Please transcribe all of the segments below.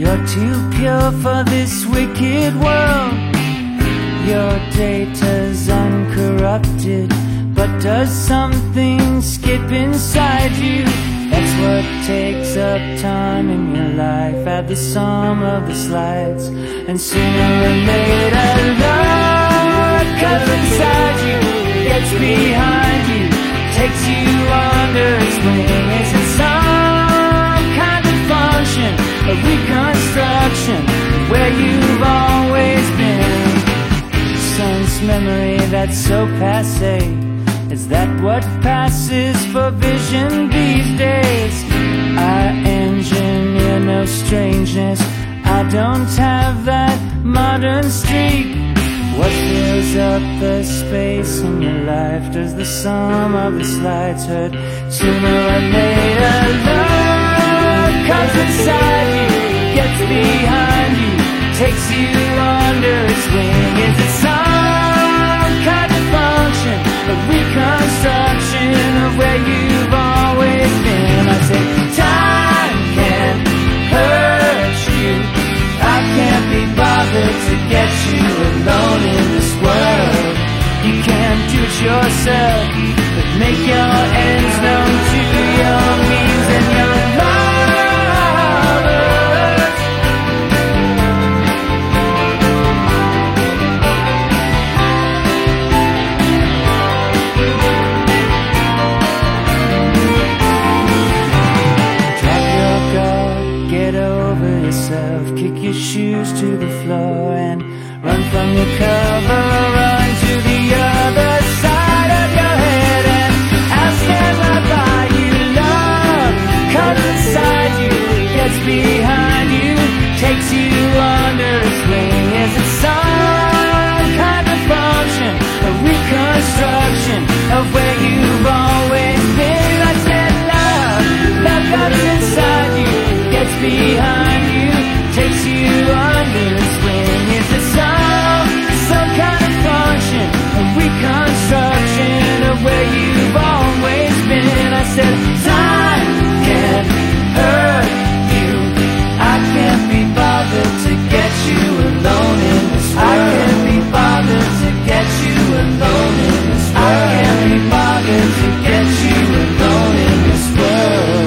You're too pure for this wicked world. Your data's uncorrupted, but does something skip inside you? That's what takes up time in your life. Add the sum of the slides, and sooner or later love comes inside you, gets behind you, takes you under its wing. Is it some kind of function of reconstruction where you've always been? Sense memory that's so passé. Is that what passes for vision these days? I engineer no strangeness. I don't have that modern streak. What fills up the space in your life? Does the sum of the slides hurt? Sooner or later love comes inside you, gets behind you, takes you under its wing. Is it some kind of function of reconstruction of where you've always been? I say time can't hurt you. I can't be bothered to get you alone in this world. You can't do it yourself, but make your ends known to your means and your lovers. Drop your guard, get over yourself, kick your shoes to the floor and run from your cover, run to the other side of your head, and I'll stand right by you. Love comes inside you, gets behind you, takes you under its wing. Is it some kind of function, a reconstruction of where you've always been? I said love comes inside you, gets behind you, takes you under its wing. Is it some kind of function, a reconstruction of where you've always been? I said time can't hurt you. I can't be bothered to get you alone in this world. I can't be bothered to get you alone in this world. I can't be bothered to get you alone in this world.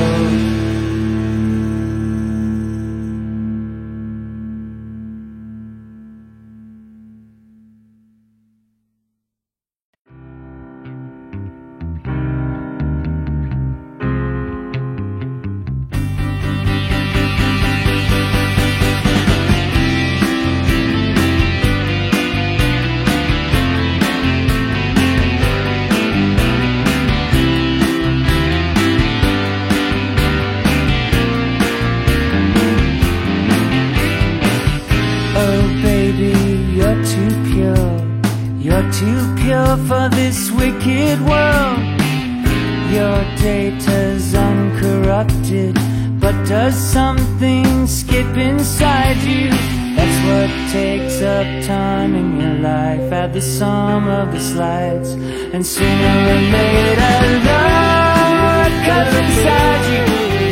For this wicked world, your data's uncorrupted, but does something skip inside you? That's what takes up time in your life. Add the sum of the slides, and sooner or later love comes inside you,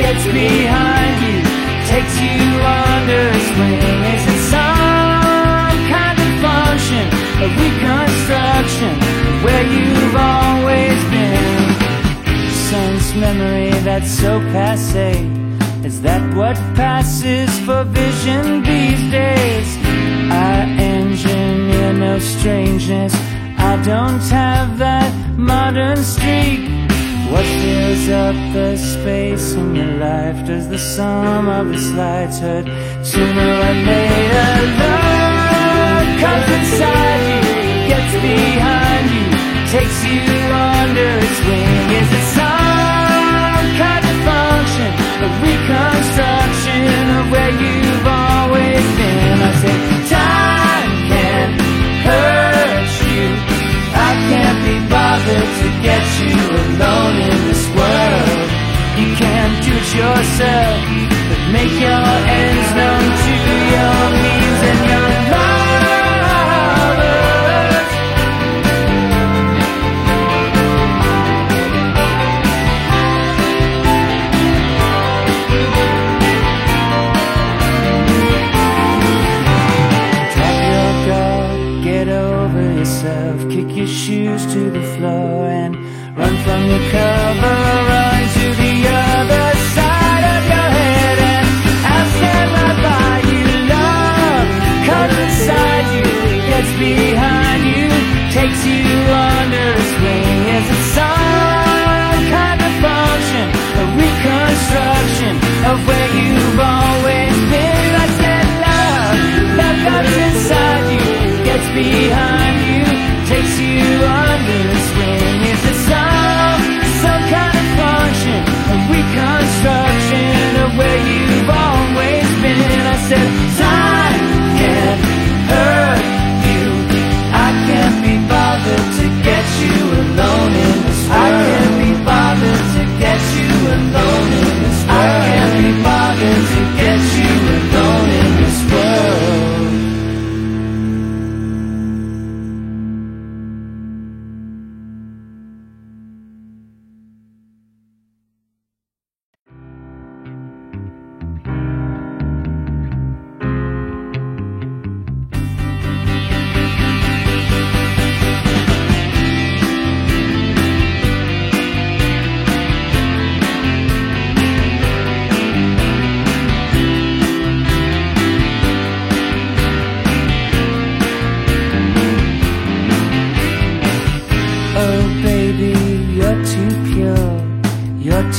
gets behind you, takes you under its wing. Is it some kind of function, a reconstruction where you've always been? Sense memory that's so passé. Is that what passes for vision these days? I engineer no strangeness. I don't have that modern streak. What fills up the space in your life? Does the sum of the slides hurt? Sooner or later love comes inside you, gets behind you, takes you under its wing. Is it some kind of function, a reconstruction of where you've always been? I said time can't hurt you. I can't be bothered to get you alone in this world. You can't do it yourself, but make your ends known to your means and your lovers.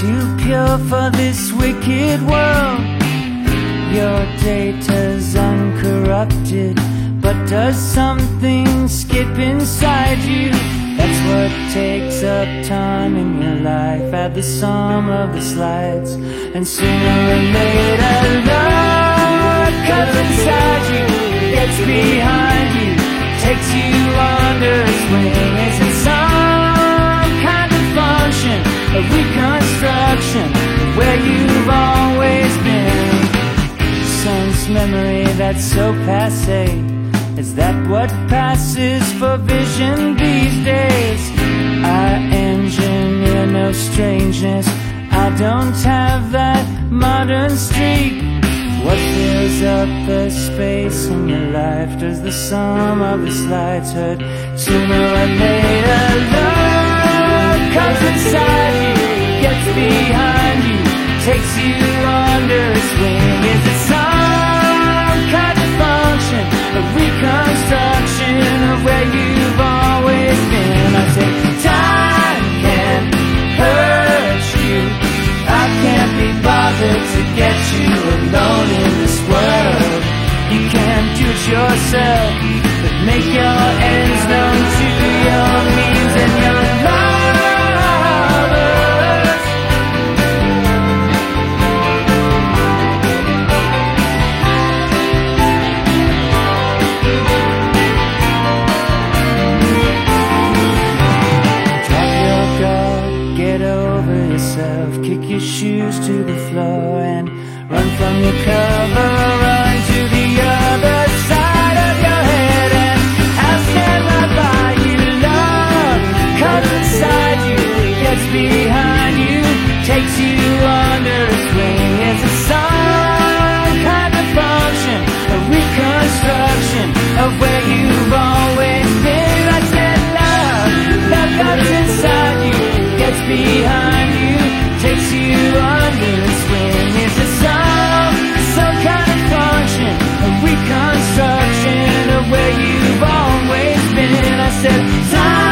too pure for this wicked world. Your data's uncorrupted, but does something skip inside you? That's what takes up time in your life. Add the sum of the slides, and sooner or later love comes inside you, gets behind you, takes you under its wing. Is it some kind of function, a reconstruction of where you've always been? Sense memory that's so passé, is that what passes for vision these days? I engineer no strangeness, I don't have that modern streak. What fills up the space in your life? Does the sum of the slides hurt? Sooner or later love comes inside you, gets behind you, takes you under its wing. Is it some kind of function, a reconstruction of where you've always been? I say time can hurt you, I can't be bothered to get you alone in this world. You can't do it yourself, but make your ends known to your means and your lovers. Drop your guard, get over yourself, kick your shoes to the floor and run from your cover, run to the other side of your head, and I'll stand right by you. Love comes inside you, gets behind you, takes you under its wing. Is it some kind of function, a reconstruction of where you've always been? I said love comes inside you, gets behind you, takes you under its wing. Is it some kind of function, a reconstruction of where you've always been? I said time